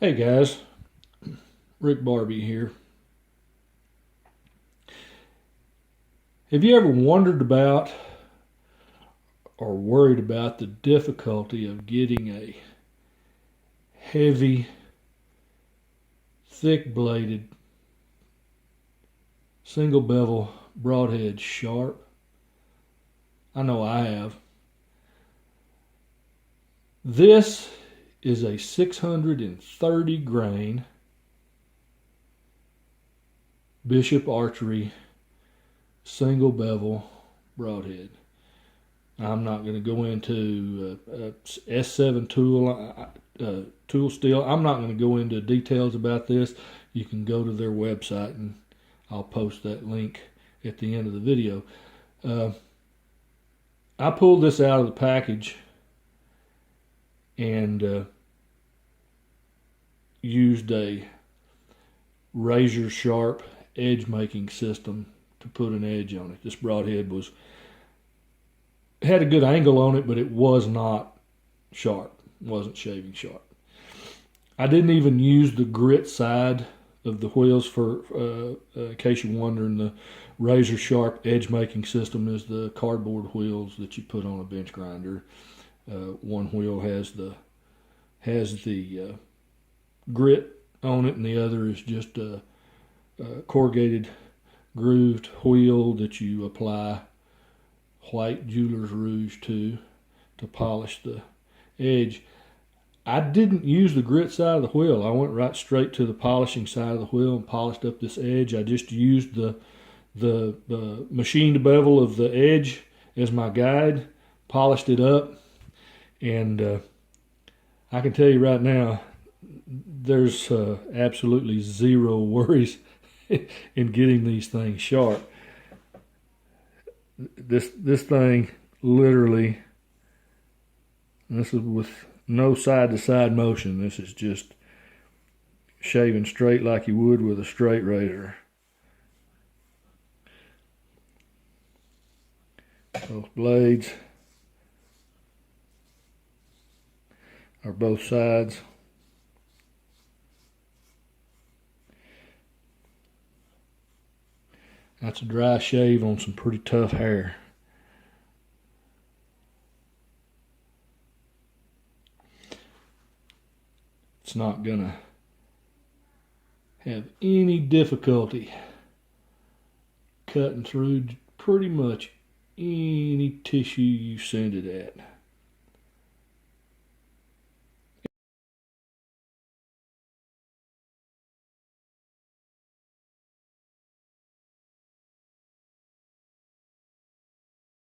Hey guys, Rick Barbie here. Have you ever wondered about or worried about the difficulty of getting a heavy, thick bladed, single bevel broadhead sharp? I know I have. This is a 630 grain Bishop Archery single bevel broadhead. I'm not going to go into S7 tool steel. I'm not going to go into details about this. You can go to their website and I'll post that link at the end of the video. I pulled this out of the package and used a Razor Sharp Edgemaking System to put an edge on it. This broadhead had a good angle on it, but it was not sharp. It wasn't shaving sharp. I didn't even use the grit side of the wheels for, in case you're wondering, the Razor Sharp Edgemaking System is the cardboard wheels that you put on a bench grinder. One wheel has the grit on it, and the other is just a corrugated grooved wheel that you apply white jeweler's rouge to polish the edge. I didn't use the grit side of the wheel. I went right straight to the polishing side of the wheel and polished up this edge. I just used the machined bevel of the edge as my guide, polished it up, and I can tell you right now, there's absolutely zero worries in getting these things sharp. This thing literally, and this is with no side-to-side motion. This is just shaving straight like you would with a straight razor. Both blades are both sides. That's a dry shave on some pretty tough hair. It's not gonna have any difficulty cutting through pretty much any tissue you send it at.